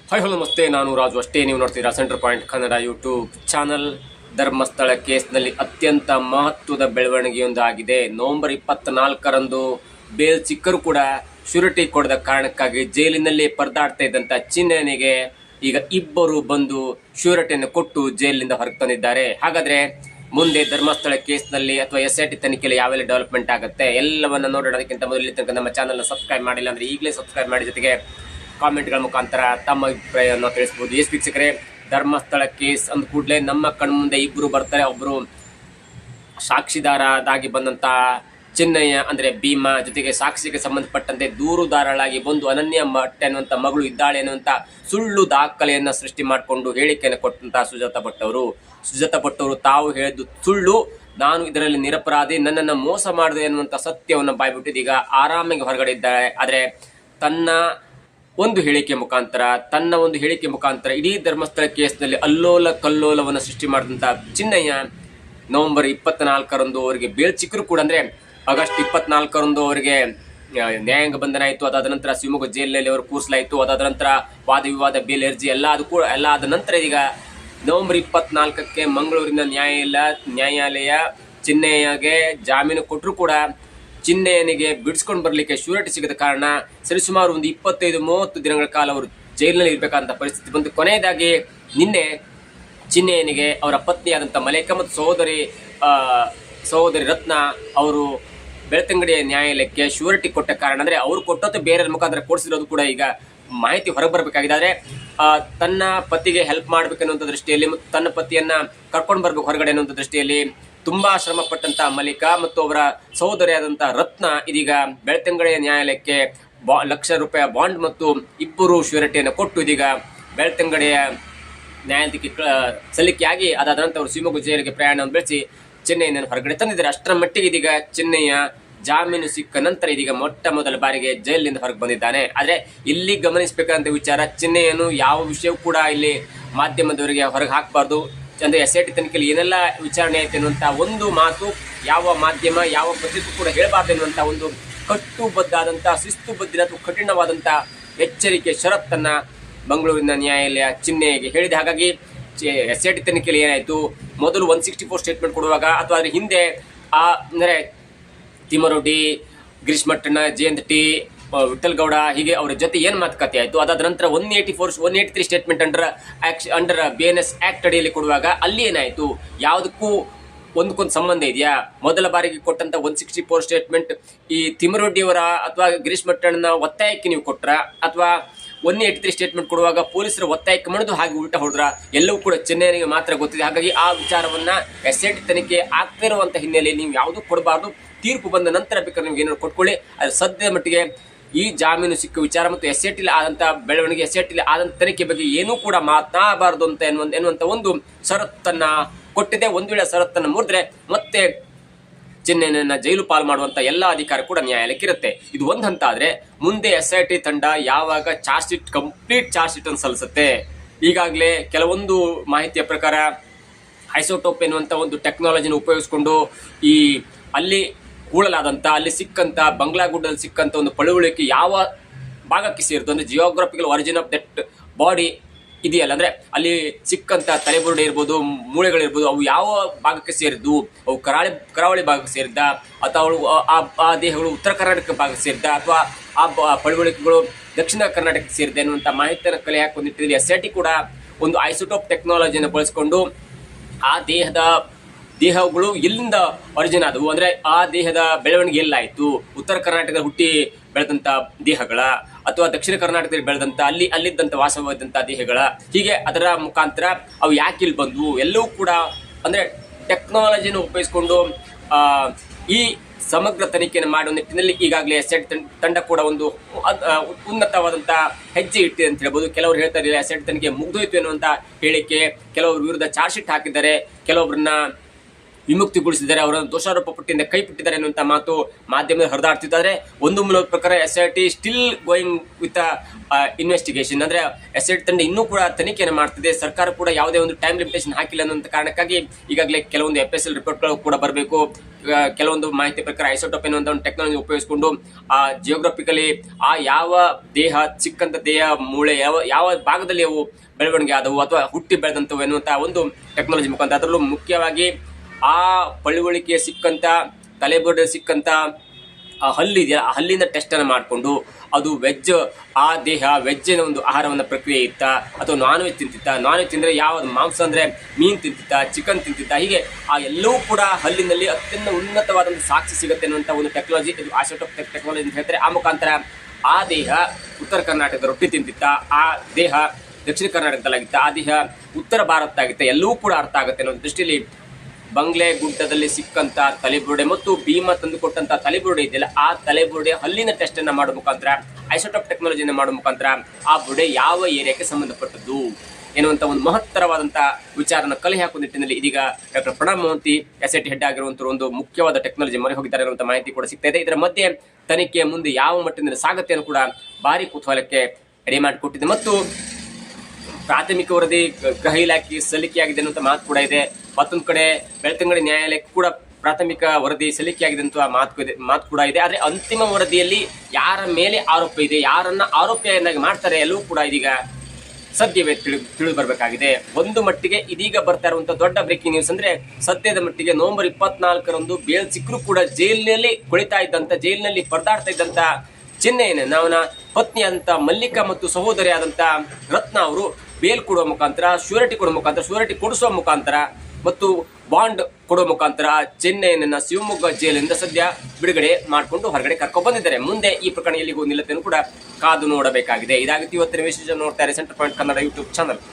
Hi hello ನಮಸ್ತೆ, ನಾನು ರಾಜು. ಅಷ್ಟೇ ನೀವು ನೋಡ್ತೀರಾ centre point Kannada YouTube channel. Dharmasthala ಕೇಸ್ನಲ್ಲಿ ಅತ್ಯಂತ ಮಹತ್ವದ ಬೆಳವಣಿಗೆಯೊಂದು ಆಗಿದೆ. ನವೆಂಬರ್ 24ರಂದು ಬೇಲ್ ಸಿಕ್ಕರೂ ಕೂಡ ಶ್ಯೂರಿಟಿ ಕೊಡದ ಕಾರಣಕ್ಕಾಗಿ ಜೈಲಿನಲ್ಲಿ ಪರದಾಡ್ತಾ ಇದ್ದಂಥ ಚಿನ್ನನಿಗೆ ಈಗ ಇಬ್ಬರು ಬಂದು ಶ್ಯೂರಿಟಿಯನ್ನು ಕೊಟ್ಟು ಜೈಲಿನಿಂದ ಹೊರಗೆ ತಂದಿದ್ದಾರೆ. ಹಾಗಾದ್ರೆ ಮುಂದೆ ಧರ್ಮಸ್ಥಳ ಕೇಸ್ನಲ್ಲಿ ಅಥವಾ SIT ತನಿಖೆಯಲ್ಲಿ ಯಾವೆಲ್ಲ ಡೆವಲಪ್ಮೆಂಟ್ ಆಗುತ್ತೆ ಎಲ್ಲವನ್ನ ನೋಡೋದಕ್ಕಿಂತ ಮೊದಲು ತನಕ ನಮ್ಮ ಚಾನಲ್ನ ಸಬ್ಸ್ಕ್ರೈಬ್ ಮಾಡಿಲ್ಲ ಅಂದರೆ ಈಗಲೇ ಸಬ್ಸ್ಕ್ರೈಬ್ ಮಾಡಿ, ಜೊತೆಗೆ ಕಾಮೆಂಟ್ಗಳ ಮುಖಾಂತರ ತಮ್ಮ ಅಭಿಪ್ರಾಯವನ್ನು ತಿಳಿಸಬಹುದು. ವೀಕ್ಷಕರೇ, ಧರ್ಮಸ್ಥಳ ಕೇಸ್ ಅಂದ ಕೂಡಲೇ ನಮ್ಮ ಕಣ್ಮುಂದೆ ಇಬ್ಬರು ಬರ್ತಾರೆ. ಒಬ್ಬರು ಸಾಕ್ಷಿದಾರರಾಗಿ ಬಂದಂಥ ಚಿನ್ನಯ್ಯ ಅಂದರೆ ಭೀಮಾ, ಜೊತೆಗೆ ಸಾಕ್ಷಿಗೆ ಸಂಬಂಧಪಟ್ಟಂತೆ ದೂರುದಾರಳಾಗಿ ಬಂದು ಅನನ್ಯ ಮಠ ಅನ್ನುವಂಥ ಮಗಳು ಇದ್ದಾಳೆ ಅನ್ನುವಂಥ ಸುಳ್ಳು ದಾಖಲೆಯನ್ನು ಸೃಷ್ಟಿ ಮಾಡಿಕೊಂಡು ಹೇಳಿಕೆಯನ್ನು ಕೊಟ್ಟಂತಹ ಸುಜಾತ ಭಟ್ ಅವರು ತಾವು ಹೇಳಿದ್ದು ಸುಳ್ಳು, ನಾನು ಇದರಲ್ಲಿ ನಿರಪರಾಧಿ, ನನ್ನನ್ನು ಮೋಸ ಮಾಡಿದೆ ಅನ್ನುವಂಥ ಸತ್ಯವನ್ನು ಬಾಯ್ಬಿಟ್ಟಿದ್ದು ಈಗ ಆರಾಮಾಗಿ ಹೊರಗಡೆ ಇದ್ದಾಳೆ. ಆದರೆ ತನ್ನ ಒಂದು ಹೇಳಿಕೆ ಮುಖಾಂತರ ಇಡೀ ಧರ್ಮಸ್ಥಳ ಕೇಸ್ನಲ್ಲಿ ಅಲ್ಲೋಲ ಕಲ್ಲೋಲವನ್ನು ಸೃಷ್ಟಿ ಮಾಡಿದಂಥ ಚಿನ್ನಯ್ಯ ನವೆಂಬರ್ 24ರಂದು ಅವರಿಗೆ ಬೇಲ್ ಸಿಕ್ಕರು ಕೂಡ, ಅಂದರೆ ಆಗಸ್ಟ್ 24ರಂದು ಅವರಿಗೆ ನ್ಯಾಯಾಂಗ ಬಂಧನ ಆಯಿತು. ಅದಾದ ನಂತರ ಶಿವಮೊಗ್ಗ ಜೈಲಿನಲ್ಲಿ ಅವರು ಕೂರಿಸಲಾಯಿತು. ಅದಾದ ನಂತರ ವಾದ ವಿವಾದ, ಬೇಲ್ ಅರ್ಜಿ ಎಲ್ಲ ಆದ ನಂತರ ಈಗ ನವೆಂಬರ್ 24ಕ್ಕೆ ಮಂಗಳೂರಿನ ನ್ಯಾಯಾಲಯ ಚಿನ್ನಯ್ಯಗೆ ಜಾಮೀನು ಕೊಟ್ಟರು ಕೂಡ ಚಿನ್ನಯ್ಯನಿಗೆ ಬಿಡಿಸ್ಕೊಂಡು ಬರಲಿಕ್ಕೆ ಶ್ಯೂರಿಟಿ ಸಿಗದ ಕಾರಣ ಸರಿಸುಮಾರು ಒಂದು 25-30 ದಿನಗಳ ಕಾಲ ಅವರು ಜೈಲಿನಲ್ಲಿ ಇರಬೇಕಂತ ಪರಿಸ್ಥಿತಿ ಬಂತು. ಕೊನೆಯದಾಗಿ ನಿನ್ನೆ ಚಿನ್ನಯ್ಯನಿಗೆ ಅವರ ಪತ್ನಿಯಾದಂಥ ಮಲೇಕ ಮತ್ತು ಸಹೋದರಿ ರತ್ನ ಅವರು ಬೆಳ್ತಂಗಡಿಯ ನ್ಯಾಯಾಲಯಕ್ಕೆ ಶ್ಯೂರಿಟಿ ಕೊಟ್ಟ ಕಾರಣ, ಅಂದರೆ ಅವರು ಕೊಟ್ಟದ್ದು ಬೇರೆ ಮುಖಾಂತರ ಕೊಡಿಸಿರೋದು ಕೂಡ ಈಗ ಮಾಹಿತಿ ಹೊರಗೆ ಬರಬೇಕಾಗಿದೆ. ಆದರೆ ತನ್ನ ಪತಿಗೆ ಹೆಲ್ಪ್ ಮಾಡಬೇಕನ್ನುವಂಥ ದೃಷ್ಟಿಯಲ್ಲಿ ಮತ್ತು ತನ್ನ ಪತಿಯನ್ನ ಕರ್ಕೊಂಡು ಬರ್ಬೇಕು ಹೊರಗಡೆ ಅನ್ನುವಂಥ ದೃಷ್ಟಿಯಲ್ಲಿ ತುಂಬಾ ಶ್ರಮ ಪಟ್ಟಂತ ಮಲ್ಲಿಕಾ ಮತ್ತು ಅವರ ಸಹೋದರಿಯಾದಂಥ ರತ್ನ ಇದೀಗ ಬೆಳ್ತಂಗಡಿಯ ನ್ಯಾಯಾಲಯಕ್ಕೆ ₹1,00,000 ಬಾಂಡ್ ಮತ್ತು ಇಬ್ಬರು ಶ್ಯೂರಿಟಿಯನ್ನು ಕೊಟ್ಟು ಇದೀಗ ಬೆಳ್ತಂಗಡಿಯ ನ್ಯಾಯಾಲಯಕ್ಕೆ ಸಲ್ಲಿಕೆಯಾಗಿ ಅದಾದ ನಂತರ ಅವರು ಶಿವಮೊಗ್ಗ ಜೈಲಿಗೆ ಪ್ರಯಾಣವನ್ನು ಬೆಳೆಸಿ ಚೆನ್ನೈಯನ್ನು ಹೊರಗಡೆ ತಂದಿದ್ದಾರೆ. ಅಷ್ಟರ ಮಟ್ಟಿಗೆ ಇದೀಗ ಚೆನ್ನೈಯ ಜಾಮೀನು ಸಿಕ್ಕ ನಂತರ ಇದೀಗ ಮೊಟ್ಟ ಮೊದಲ ಬಾರಿಗೆ ಜೈಲಿನಿಂದ ಹೊರಗೆ ಬಂದಿದ್ದಾನೆ. ಆದರೆ ಇಲ್ಲಿ ಗಮನಿಸಬೇಕಾದಂಥ ವಿಚಾರ, ಚಿನ್ನಯ್ಯನು ಯಾವ ವಿಷಯವೂ ಕೂಡ ಇಲ್ಲಿ ಮಾಧ್ಯಮದವರಿಗೆ ಹೊರಗೆ ಹಾಕಬಾರ್ದು, ಅಂದರೆ SIT ತನಿಖೆಯಲ್ಲಿ ಏನೆಲ್ಲ ವಿಚಾರಣೆ ಆಯ್ತು ಅನ್ನುವಂಥ ಒಂದು ಮಾತು ಯಾವ ಮಾಧ್ಯಮ ಯಾವ ಪತ್ರಿಕೆ ಕೂಡ ಹೇಳಬಾರ್ದು ಎನ್ನುವಂಥ ಒಂದು ಕಟ್ಟುಬದ್ಧಾದಂಥ ಶಿಸ್ತುಬದ್ಧ ಅಥವಾ ಕಠಿಣವಾದಂಥ ಎಚ್ಚರಿಕೆ ಷರತ್ತನ್ನು ಮಂಗಳೂರಿನ ನ್ಯಾಯಾಲಯ ಚಿನ್ನಯ್ಯಗೆ ಹೇಳಿದೆ. ಹಾಗಾಗಿ SIT ತನಿಖೆಯಲ್ಲಿ ಏನಾಯಿತು, ಮೊದಲು 164 ಸ್ಟೇಟ್ಮೆಂಟ್ ಕೊಡುವಾಗ ಅಥವಾ ಅದ್ರ ಹಿಂದೆ ಅಂದರೆ ತಿಮ್ಮರೊಡ್ಡಿ, ಗಿರೀಶ್ ಮಟ್ಟಣ್ಣ, JNT, ವಿಠಲ್ ಗೌಡ ಹೀಗೆ ಅವರ ಜೊತೆ ಏನು ಮಾತುಕತೆ ಆಯಿತು. ಅದಾದ ನಂತರ 183 ಸ್ಟೇಟ್ಮೆಂಟ್ ಅಂಡರ್ BNS ಆಕ್ಟ್ ಅಡಿಯಲ್ಲಿ ಕೊಡುವಾಗ ಅಲ್ಲಿ ಏನಾಯಿತು, ಯಾವುದಕ್ಕೂ ಒಂದಕ್ಕೊಂದು ಸಂಬಂಧ ಇದೆಯಾ? ಮೊದಲ ಬಾರಿಗೆ ಕೊಟ್ಟಂತ 164 ಸ್ಟೇಟ್ಮೆಂಟ್ ಈ ತಿಮ್ಮರೊಡ್ಡಿಯವರ ಅಥವಾ ಗಿರೀಶ್ ಮಟ್ಟಣ್ಣನ ಒತ್ತಾಯಕ್ಕೆ ನೀವು ಕೊಟ್ರ, ಅಥವಾ 183 ಸ್ಟೇಟ್ಮೆಂಟ್ ಕೊಡುವಾಗ ಪೊಲೀಸರ ಒತ್ತಾಯಕ್ಕೆ ಮಾಡಿದ್ರು ಹಾಗೆ ಉಲ್ಟಾ ಹೊಡೆದ್ರ? ಎಲ್ಲವೂ ಕೂಡ ಚೆನ್ನೈನಿಗೆ ಮಾತ್ರ ಗೊತ್ತಿದೆ. ಹಾಗಾಗಿ ಆ ವಿಚಾರವನ್ನ SIT ತನಿಖೆ ಆಗ್ತಿರುವಂತ ಹಿನ್ನೆಲೆಯಲ್ಲಿ ನೀವು ಯಾವುದೂ ಕೊಡಬಾರ್ದು, ತೀರ್ಪು ಬಂದ ನಂತರ ಬೇಕಾದ್ರೆ ನೀವು ಏನಾದ್ರು ಕೊಟ್ಕೊಳ್ಳಿ. ಅದು ಸದ್ಯದ ಮಟ್ಟಿಗೆ ಈ ಜಾಮೀನು ಸಿಕ್ಕ ವಿಚಾರ ಮತ್ತು SIT ಆದಂಥ ಬೆಳವಣಿಗೆ, SIT ಆದಂಥ ತನಿಖೆ ಬಗ್ಗೆ ಏನೂ ಕೂಡ ಮಾತನಾಡಬಾರ್ದು ಅಂತ ಎನ್ನುವಂಥ ಒಂದು ಷರತ್ತನ್ನ ಕೊಟ್ಟಿದೆ. ಒಂದು ವೇಳೆ ಷರತ್ತನ್ನು ಮುರಿದ್ರೆ ಮತ್ತೆ ಚೆನ್ನೈನ ಜೈಲು ಪಾಲು ಮಾಡುವಂತ ಎಲ್ಲ ಅಧಿಕಾರ ಕೂಡ ನ್ಯಾಯಾಲಯಕ್ಕೆ ಇರುತ್ತೆ. ಇದು ಒಂದು ಹಂತ. ಆದ್ರೆ ಮುಂದೆ SIT ತಂಡ ಯಾವಾಗ ಕಂಪ್ಲೀಟ್ ಚಾರ್ಜ್ ಶೀಟ್ ಅನ್ನು ಸಲ್ಲಿಸುತ್ತೆ, ಈಗಾಗಲೇ ಕೆಲವೊಂದು ಮಾಹಿತಿಯ ಪ್ರಕಾರ ಐಸೋಟೋಪ್ ಎನ್ನುವಂಥ ಒಂದು ಟೆಕ್ನಾಲಜಿನ ಉಪಯೋಗಿಸಿಕೊಂಡು ಅಲ್ಲಿ ಅಲ್ಲಿ ಸಿಕ್ಕಂತ ಬಂಗ್ಲಾಗುಡ್ಡಲ್ಲಿ ಸಿಕ್ಕಂತ ಒಂದು ಪಳುವಳಿಕೆ ಯಾವ ಭಾಗಕ್ಕೆ ಸೇರಿದ್ದು, ಅಂದ್ರೆ geographical origin of that body ಇದೆಯಲ್ಲ, ಅಂದ್ರೆ ಅಲ್ಲಿ ಸಿಕ್ಕಂತ ತಲೆಬುರುಡೆ ಇರ್ಬೋದು, ಮೂಳೆಗಳಿರ್ಬೋದು, ಅವು ಯಾವ ಭಾಗಕ್ಕೆ ಸೇರಿದ್ದು, ಅವು ಕರಾವಳಿ ಭಾಗಕ್ಕೆ ಸೇರಿದ್ದ, ಅಥವಾ ಆ ದೇಹಗಳು ಉತ್ತರ ಕರ್ನಾಟಕ ಭಾಗಕ್ಕೆ ಸೇರಿದ್ದ, ಅಥವಾ ಆ ಪಳುವಳಿಕೆಗಳು ದಕ್ಷಿಣ ಕರ್ನಾಟಕಕ್ಕೆ ಸೇರಿದೆ ಅನ್ನುವಂಥ ಮಾಹಿತಿಯನ್ನು ಕಲೆ ಹಾಕೊಂಡಿಟ್ಟಿದ್ದಲ್ಲಿ SIT ಕೂಡ ಒಂದು ಐಸೋಟೋಪ್ ಟೆಕ್ನಾಲಜಿಯನ್ನು ಬಳಸಿಕೊಂಡು ಆ ದೇಹಗಳು ಎಲ್ಲಿಂದ ಒರಿಜಿನ್ ಆದವು, ಅಂದ್ರೆ ಆ ದೇಹದ ಬೆಳವಣಿಗೆ ಎಲ್ಲಾಯಿತು, ಉತ್ತರ ಕರ್ನಾಟಕದ ಹುಟ್ಟಿ ಬೆಳೆದಂಥ ದೇಹಗಳ ಅಥವಾ ದಕ್ಷಿಣ ಕರ್ನಾಟಕದಲ್ಲಿ ಬೆಳೆದಂಥ ಅಲ್ಲಿದ್ದಂಥ ವಾಸವಾಗಿದ್ದಂಥ ದೇಹಗಳ, ಹೀಗೆ ಅದರ ಮುಖಾಂತರ ಅವು ಯಾಕೆ ಇಲ್ಲಿ ಬಂದವು ಎಲ್ಲವೂ ಕೂಡ ಅಂದ್ರೆ ಟೆಕ್ನಾಲಜಿಯನ್ನು ಉಪಯೋಗಿಸಿಕೊಂಡು ಈ ಸಮಗ್ರ ತನಿಖೆಯನ್ನು ಮಾಡುವ ನಿಟ್ಟಿನಲ್ಲಿ ಈಗಾಗಲೇ SIT ತಂಡ ಕೂಡ ಒಂದು ಉನ್ನತವಾದಂಥ ಹೆಜ್ಜೆ ಇಟ್ಟಿದೆ ಅಂತ ಹೇಳ್ಬೋದು. ಕೆಲವರು ಹೇಳ್ತಾ ಇದ್ದಾರೆ SIT ತನಿಖೆ ಮುಗಿದೋಯ್ತು ಎನ್ನುವಂಥ ಹೇಳಿಕೆ, ಕೆಲವರು ವಿರುದ್ಧ ಚಾರ್ಜ್ ಶೀಟ್ ಹಾಕಿದ್ದಾರೆ, ಕೆಲವೊಬ್ಬರನ್ನ ವಿಮುಕ್ತಿಗೊಳಿಸಿದ್ದಾರೆ, ಅವರನ್ನು ದೋಷಾರೋಪ ಪಟ್ಟಿಯಿಂದ ಕೈ ಬಿಟ್ಟಿದ್ದಾರೆ ಎನ್ನುವಂತ ಮಾತು ಮಾಧ್ಯಮದಲ್ಲಿ ಹರಿದಾಡ್ತಿದ್ದಾರೆ. ಒಂದು ಮೂಲದ ಪ್ರಕಾರ SIT still going with investigation, ಅಂದ್ರೆ SIT ತಂಡ ಇನ್ನೂ ಕೂಡ ತನಿಖೆಯನ್ನು ಮಾಡ್ತಿದೆ. ಸರ್ಕಾರ ಕೂಡ ಯಾವುದೇ ಒಂದು ಟೈಮ್ ಲಿಮಿಟೇಷನ್ ಹಾಕಿಲ್ಲ ಅನ್ನುವಂತ ಕಾರಣಕ್ಕಾಗಿ ಈಗಾಗಲೇ ಕೆಲವೊಂದು FSL ರಿಪೋರ್ಟ್ಗಳು ಕೂಡ ಬರಬೇಕು. ಕೆಲವೊಂದು ಮಾಹಿತಿ ಪ್ರಕಾರ ಐಸೋಟೋಪ್ ಎನ್ನುವಂತ ಒಂದು ಟೆಕ್ನಾಲಜಿ ಉಪಯೋಗಿಸಿಕೊಂಡು ಆ ಜಿಯೋಗ್ರಫಿಕಲಿ ಆ ಯಾವ ದೇಹ ಚಿಕ್ಕಂತ ದೇಹ ಮೂಳೆ ಯಾವ ಭಾಗದಲ್ಲಿ ಅವು ಬೆಳವಣಿಗೆ ಆದವು ಅಥವಾ ಹುಟ್ಟಿ ಬೆಳೆದಂತವು ಎನ್ನುವಂತ ಒಂದು ಟೆಕ್ನಾಲಜಿ ಮುಖಾಂತರ, ಅದರಲ್ಲೂ ಮುಖ್ಯವಾಗಿ ಆ ಪಳುವಳಿಕೆ ಸಿಕ್ಕಂತ ತಲೆಬುರುಡೆ ಸಿಕ್ಕಂತ ಆ ಹಲ್ಲು ಇದೆಯಾ, ಆ ಹಲ್ಲಿನ ಟೆಸ್ಟ್ ಅನ್ನು ಮಾಡಿಕೊಂಡು ಅದು ವೆಜ್, ಆ ದೇಹ ವೆಜ್ಜಿನ ಒಂದು ಆಹಾರವನ್ನು ಪ್ರಕ್ರಿಯೆ ಇತ್ತ ಅಥವಾ ನಾನ್ ವೆಜ್ ತಿಂತಿತ್ತ, ನಾನ್ ವೆಜ್ ತಿಂದರೆ ಯಾವ ಮಾಂಸ ಅಂದರೆ ಮೀನು ತಿಂತಿತ್ತ, ಚಿಕನ್ ತಿಂತಿತ್ತ, ಹೀಗೆ ಆ ಎಲ್ಲವೂ ಕೂಡ ಹಲ್ಲಿನಲ್ಲಿ ಅತ್ಯಂತ ಉನ್ನತವಾದಂಥ ಸಾಕ್ಷಿ ಸಿಗುತ್ತೆ ಅನ್ನುವಂಥ ಒಂದು ಟೆಕ್ನಾಲಜಿ, ಇದು ಐಸೋಟೋಪ್ ಟೆಕ್ನಾಲಜಿ ಅಂತ ಹೇಳ್ತಾರೆ. ಆ ಮುಖಾಂತರ ಆ ದೇಹ ಉತ್ತರ ಕರ್ನಾಟಕದ ರೊಟ್ಟಿ ತಿಂತಿತ್ತ, ಆ ದೇಹ ದಕ್ಷಿಣ ಕರ್ನಾಟಕದಲ್ಲಾಗಿತ್ತ, ಆ ದೇಹ ಉತ್ತರ ಭಾರತದಾಗಿತ್ತ, ಎಲ್ಲವೂ ಕೂಡ ಅರ್ಥ ಆಗುತ್ತೆ ಅನ್ನೋ ದೃಷ್ಟಿಯಲ್ಲಿ ಬಂಗ್ಲೆ ಗುಡ್ಡದಲ್ಲಿ ಸಿಕ್ಕಂತ ತಲೆಬುರುಡೆ ಮತ್ತು ಭೀಮ ತಂದುಕೊಟ್ಟಂತ ತಲೆಬುರುಡೆ ಇದೆಯಲ್ಲ, ಆ ತಲೆಬುರುಡೆ ಹಲ್ಲಿನ ಟೆಸ್ಟ್ ಅನ್ನ ಮಾಡೋ ಮುಖಾಂತರ, ಐಸೋಟೋಪ್ ಟೆಕ್ನಾಲಜಿಯನ್ನು ಮಾಡೋ ಮುಖಾಂತರ ಆ ಬುರುಡೆ ಯಾವ ಏರಿಯಾಕ್ಕೆ ಸಂಬಂಧಪಟ್ಟದ್ದು ಎನ್ನುವಂತ ಒಂದು ಮಹತ್ತರವಾದಂತಹ ವಿಚಾರನ ಕಲೆ ಹಾಕುವ ನಿಟ್ಟಿನಲ್ಲಿ ಇದೀಗ doctor Pranab Mohanty SIT head ಆಗಿರುವಂತಹ ಒಂದು ಮುಖ್ಯವಾದ ಟೆಕ್ನಾಲಜಿ ಮೊರೆ ಹೋಗಿದ್ದಾರೆ ಅನ್ನುವಂಥ ಮಾಹಿತಿ ಕೂಡ ಸಿಗ್ತಾ ಇದೆ. ಇದರ ಮಧ್ಯೆ ತನಿಖೆ ಮುಂದೆ ಯಾವ ಮಟ್ಟದಿಂದ ಸಾಗತ್ತೆಯನ್ನು ಕೂಡ ಭಾರಿ ಕುತೂಹಲಕ್ಕೆ ಎಡೆ ಮಾಡಿಕೊಟ್ಟಿದೆ. ಮತ್ತು ಪ್ರಾಥಮಿಕ ವರದಿ ಗೃಹ ಇಲಾಖೆಗೆ ಸಲ್ಲಿಕೆಯಾಗಿದೆ ಅನ್ನುವಂಥ ಮಾತು ಕೂಡ ಇದೆ. ಮತ್ತೊಂದು ಕಡೆ ಬೆಳ್ತಂಗಡಿ ನ್ಯಾಯಾಲಯಕ್ಕೆ ಕೂಡ ಪ್ರಾಥಮಿಕ ವರದಿ ಸಲ್ಲಿಕೆಯಾಗಿದೆ ಅಂತ ಮಾತು ಕೂಡ ಇದೆ. ಆದರೆ ಅಂತಿಮ ವರದಿಯಲ್ಲಿ ಯಾರ ಮೇಲೆ ಆರೋಪ ಇದೆ, ಯಾರನ್ನ ಆರೋಪಿಯನ್ನಾಗಿ ಮಾಡ್ತಾರೆ ಎಲ್ಲವೂ ಕೂಡ ಇದೀಗ ಸದ್ಯವೇ ತಿಳಿದು ಬರಬೇಕಾಗಿದೆ. ಒಂದು ಮಟ್ಟಿಗೆ ಇದೀಗ ಬರ್ತಾ ಇರುವಂತಹ ದೊಡ್ಡ ಬ್ರೇಕಿಂಗ್ ನ್ಯೂಸ್ ಅಂದ್ರೆ, ಸದ್ಯದ ಮಟ್ಟಿಗೆ ನವೆಂಬರ್ 24ರಂದು ಬೇಲ್ ಸಿಕ್ಕರೂ ಕೂಡ ಜೈಲಿನಲ್ಲಿ ಕುಳಿತಾ ಇದ್ದಂತ, ಜೈಲಿನಲ್ಲಿ ಪರದಾಡ್ತಾ ಇದ್ದಂತ ಚೆನ್ನೈನ ಅವನ ಪತ್ನಿಯಾದಂಥ ಮಲ್ಲಿಕಾ ಮತ್ತು ಸಹೋದರಿಯಾದಂಥ ರತ್ನ ಅವರು ಬೇಲ್ ಕೊಡುವ ಮುಖಾಂತರ, ಶ್ಯೂರಿಟಿ ಕೊಡಿಸುವ ಮುಖಾಂತರ ಮತ್ತು ಬಾಂಡ್ ಕೊಡುವ ಮುಖಾಂತರ ಚೆನ್ನೈನ ಶಿವಮೊಗ್ಗ ಜೈಲಿನಿಂದ ಸದ್ಯ ಬಿಡುಗಡೆ ಮಾಡಿಕೊಂಡು ಹೊರಗಡೆ ಕರ್ಕೊಂಡು ಬಂದಿದ್ದಾರೆ. ಮುಂದೆ ಈ ಪ್ರಕರಣ ಎಲ್ಲಿಗೂ ನಿಲ್ಲುತ್ತೆ ಕೂಡ ಕಾದು ನೋಡಬೇಕಾಗಿದೆ. ಇದಾಗಿತ್ತು ಇವತ್ತಿನ ವಿಶೇಷ. ನೋಡ್ತಾರೆ centre point Kannada YouTube channel.